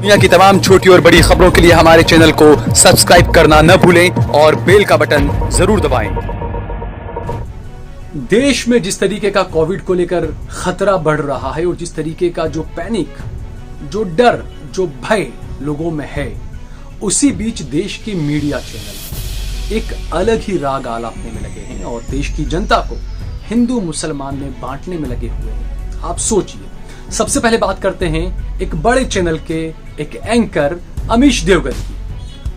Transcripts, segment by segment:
दुनिया की तमाम छोटी और बड़ी खबरों के लिए हमारे चैनल को सब्सक्राइब करना न भूलें और बेल का बटन जरूर दबाएं। देश में जिस तरीके का कोविड को लेकर खतरा बढ़ रहा है और जिस तरीके का जो पैनिक, जो डर, जो भय लोगों में है, उसी बीच देश के मीडिया चैनल एक अलग ही राग आलापने में लगे हैं और देश की जनता को हिंदू मुसलमान में बांटने में लगे हुए हैं। आप सोचिए, सबसे पहले बात करते हैं एक बड़े चैनल के एक एंकर अमीश देवगन की।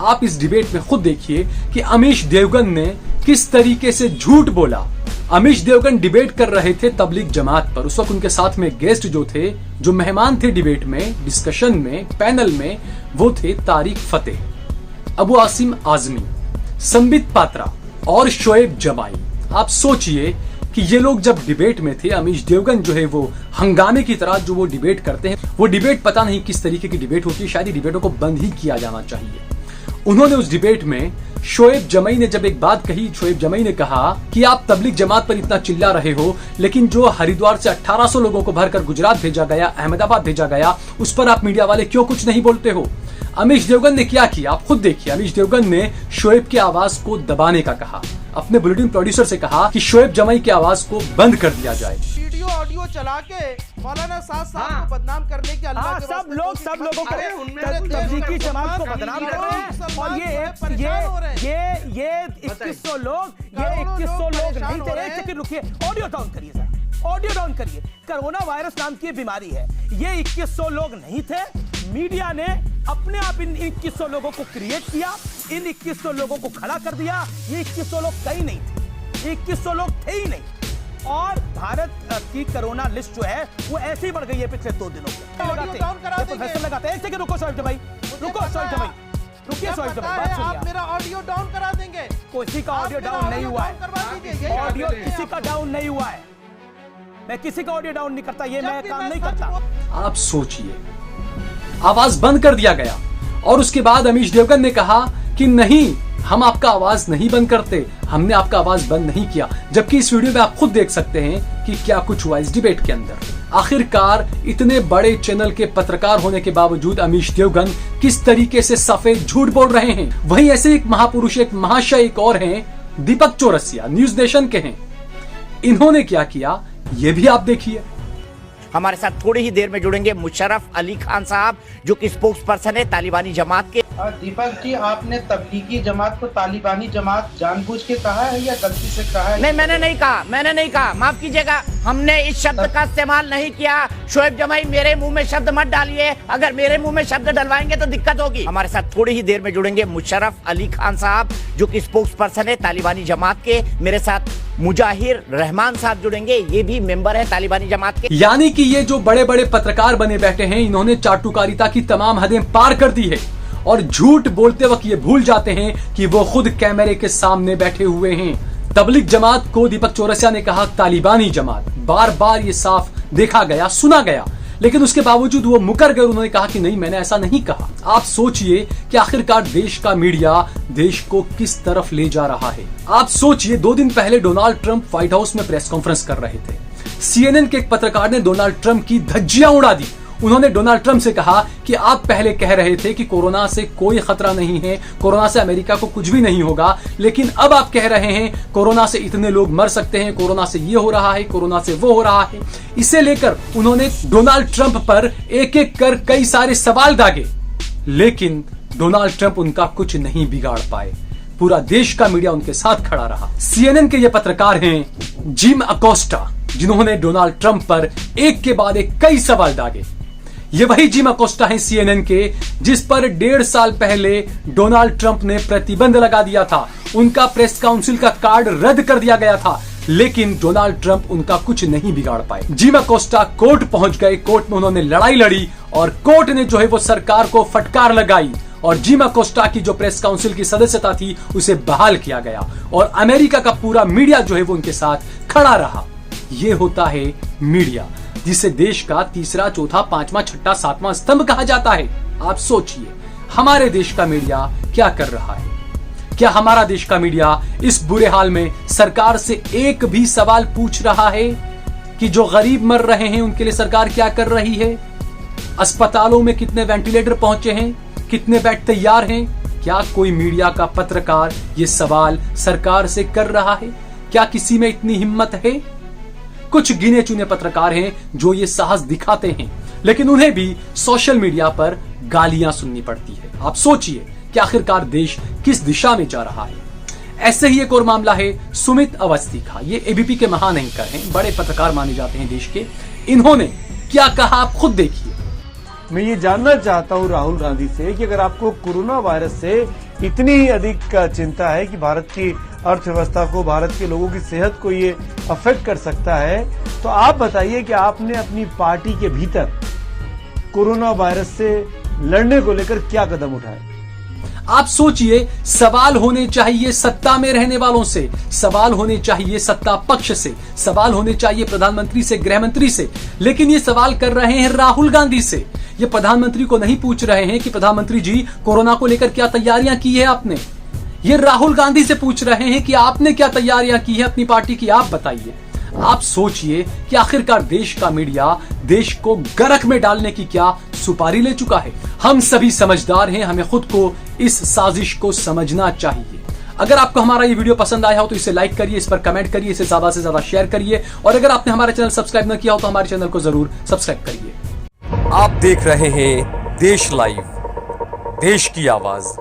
आप इस डिबेट में खुद देखिए कि अमीश देवगन ने किस तरीके से झूठ बोला। अमीश देवगन डिबेट कर रहे थे तबलीग जमात पर। उस वक्त उनके साथ में गेस्ट जो थे, जो मेहमान थे डिबेट में, डिस्कशन में, पैनल में, वो थे तारिक फतेह, अबू आसिम आजमी, संबित पात्रा और शोएब जमाई। आप सोचिए कि ये लोग जब डिबेट में थे, अमीश देवगन जो है वो हंगामे की तरह जो वो डिबेट करते हैं, वो डिबेट पता नहीं किस तरीके की डिबेट होती है, शायद डिबेटों को बंद ही किया जाना चाहिए। उन्होंने उस डिबेट में शोएब जमाई ने जब एक बात कही, शोएब जमाई ने कहा कि आप तबलीग जमात पर इतना चिल्ला रहे हो, लेकिन जो हरिद्वार से 1800 लोगों को भरकर गुजरात भेजा गया, अहमदाबाद भेजा गया, उस पर आप मीडिया वाले क्यों कुछ नहीं बोलते हो। अमीश देवगन ने क्या किया, आप खुद देखिए। अमीश देवगन ने शोएब की आवाज को दबाने का कहा, अपने बुलेटिन प्रोड्यूसर से कहा कि शोएब जमाई की आवाज को बंद कर दिया जाए। वीडियो ऑडियो चला के मौलाना साहब को बदनाम करने के अल्लाह के सब लोगों को तबलीगी जमात को बदनाम कर रहे हैं। और ये 2100 लोग नहीं थे। एक सेकंड रुकिए, ऑडियो डाउन करिए सर, ऑडियो डाउन करिए। कोरोना वायरस नाम की बीमारी है, ये 2100 लोग नहीं थे। मीडिया ने अपने आप इन 2100 लोगों को क्रिएट किया, इन 2100 लोगों को खड़ा कर दिया। ये 2100 लोग थे ही नहीं थे, 2100 लोग थे ही नहीं। और भारत की कोरोना लिस्ट जो है वो ऐसे ही बढ़ गई है पिछले 2 दिनों में। लगाते एक सेकंड रुको शोएब जमाई, रुको शोएब जमाई, रुकिए शोएब जमाई, बात सुनिए। आप मेरा ऑडियो डाउन करा देंगे। किसी का ऑडियो डाउन नहीं हुआ है, ऑडियो किसी का डाउन नहीं हुआ है। मैं किसी का ऑडियो डाउन नहीं करता, ये मैं काम नहीं करता। आप सोचिए, आवाज बंद कर दिया गया और उसके बाद अमीश देवगन ने कहा कि नहीं, हम आपका आवाज नहीं बंद करते, हमने आपका आवाज बंद नहीं किया। जबकि इस वीडियो में आप खुद देख सकते हैं कि क्या कुछ हुआ इस डिबेट के अंदर। आखिरकार इतने बड़े चैनल के पत्रकार होने के बावजूद अमीश देवगन किस तरीके से सफेद झूठ बोल रहे हैं। वहीं ऐसे एक महापुरुष, एक महाशय एक और हैं, दीपक चौरसिया, न्यूज नेशन के हैं। इन्होंने क्या किया ये भी आप देखिए। हमारे साथ थोड़ी ही देर में जुड़ेंगे मुशर्रफ अली खान साहब, जो कि स्पोक्स पर्सन है तालिबानी जमात के। दीपक जी, आपने तबलीगी जमात को तालिबानी जमात जानबूझ के कहा है या गलती से कहा है? नहीं, मैंने नहीं कहा, माफ कीजिएगा, हमने इस शब्द का इस्तेमाल नहीं किया। शोएब जमाई, मेरे मुंह में शब्द मत डालिए, अगर मेरे मुंह में शब्द डलवाएंगे तो दिक्कत होगी। हमारे साथ थोड़ी ही देर में जुड़ेंगे मुशर्रफ अली खान साहब, जो कि स्पोक्स पर्सन है तालिबानी जमात के। मेरे साथ मुजाहिर रहमान साहब जुड़ेंगे, ये भी मेंबर है तालिबानी जमात के। यानी कि ये जो बड़े बड़े पत्रकार बने बैठे हैं, इन्होंने चाटुकारिता की तमाम हदें पार कर दी है और झूठ बोलते वक्त ये भूल जाते हैं कि वो खुद कैमरे के सामने बैठे हुए हैं। तबलीग जमात को दीपक चौरसिया ने कहा तालिबानी जमात, बार बार ये साफ देखा गया, सुना गया, लेकिन उसके बावजूद वो मुकर गए। उन्होंने कहा कि नहीं, मैंने ऐसा नहीं कहा। आप सोचिए कि आखिरकार देश का मीडिया देश को किस तरफ ले जा रहा है। आप सोचिए, 2 दिन पहले डोनाल्ड ट्रंप व्हाइट हाउस में प्रेस कॉन्फ्रेंस कर रहे थे। CNN के एक पत्रकार ने डोनाल्ड ट्रंप की धज्जियां उड़ा दी। उन्होंने डोनाल्ड ट्रंप से कहा कि आप पहले कह रहे थे कि कोरोना से कोई खतरा नहीं है, कोरोना से अमेरिका को कुछ भी नहीं होगा, लेकिन अब आप कह रहे हैं कोरोना से इतने लोग मर सकते हैं, कोरोना से ये हो रहा है, कोरोना से वो हो रहा है। इसे लेकर उन्होंने डोनाल्ड ट्रंप पर एक एक कर कई सारे सवाल दागे, लेकिन डोनाल्ड ट्रंप उनका कुछ नहीं बिगाड़ पाए। पूरा देश का मीडिया उनके साथ खड़ा रहा। CNN के ये पत्रकार हैं जिम अकोस्टा, जिन्होंने डोनाल्ड ट्रंप पर एक के बाद एक कई सवाल दागे। ये वही जिम अकोस्टा है CNN के, जिस पर 1.5 साल पहले डोनाल्ड ट्रंप ने प्रतिबंध लगा दिया था। उनका प्रेस काउंसिल का कार्ड रद्द कर दिया गया था, लेकिन डोनाल्ड ट्रंप उनका कुछ नहीं बिगाड़ पाए। जिम अकोस्टा कोर्ट पहुंच गए, कोर्ट में उन्होंने लड़ाई लड़ी और कोर्ट ने जो है वो सरकार को फटकार लगाई और जिम अकोस्टा की जो प्रेस काउंसिल की सदस्यता थी उसे बहाल किया गया और अमेरिका का पूरा मीडिया जो है वो उनके साथ खड़ा रहा। ये होता है मीडिया, जिसे देश का तीसरा, चौथा, पांचवा, छठा, सातवां स्तंभ कहा जाता है। आप सोचिए हमारे देश का मीडिया क्या कर रहा है। क्या हमारा देश का मीडिया इस बुरे हाल में सरकार से एक भी सवाल पूछ रहा है कि जो गरीब मर रहे हैं उनके लिए सरकार क्या कर रही है? अस्पतालों में कितने वेंटिलेटर पहुंचे हैं, कितने बेड तैयार हैं? क्या कोई मीडिया का पत्रकार ये सवाल सरकार से कर रहा है? क्या किसी में इतनी हिम्मत है? कुछ गिने चुने पत्रकार हैं जो ये साहस दिखाते हैं, लेकिन उन्हें भी सोशल मीडिया पर गालियां सुननी पड़ती है। आप सोचिए कि आखिरकार देश किस दिशा में जा रहा है। ऐसे ही एक और मामला है सुमित अवस्थी का। ये एबीपी के महान एंकर हैं, बड़े पत्रकार माने जाते हैं देश के। इन्होंने क्या कहा आप खुद देखिए। मैं ये जानना चाहता हूं राहुल गांधी से कि अगर आपको कोरोना वायरस से इतनी अधिक चिंता है कि भारत की अर्थव्यवस्था को, भारत के लोगों की सेहत को ये अफेक्ट कर सकता है, तो आप बताइए कि आपने अपनी पार्टी के भीतर कोरोना वायरस से लड़ने को लेकर क्या कदम उठाए। आप सोचिए, सवाल होने चाहिए सत्ता में रहने वालों से, सवाल होने चाहिए सत्ता पक्ष से, सवाल होने चाहिए प्रधानमंत्री से, गृह मंत्री से, लेकिन ये सवाल कर रहे हैं राहुल गांधी से। ये प्रधानमंत्री को नहीं पूछ रहे हैं कि प्रधानमंत्री जी कोरोना को लेकर क्या तैयारियां की है आपने। ये राहुल गांधी से पूछ रहे हैं कि आपने क्या तैयारियां की है अपनी पार्टी की, आप बताइए। आप सोचिए कि आखिरकार देश का मीडिया देश को गर्क में डालने की क्या सुपारी ले चुका है। हम सभी समझदार हैं, हमें खुद को इस साजिश को समझना चाहिए। अगर आपको हमारा ये वीडियो पसंद आया हो तो इसे लाइक करिए, इस पर कमेंट करिए, इसे ज्यादा से ज्यादा शेयर करिए, और अगर आपने हमारा चैनल सब्सक्राइब न किया हो तो हमारे चैनल को जरूर सब्सक्राइब करिए। आप देख रहे हैं देश लाइव, देश की आवाज।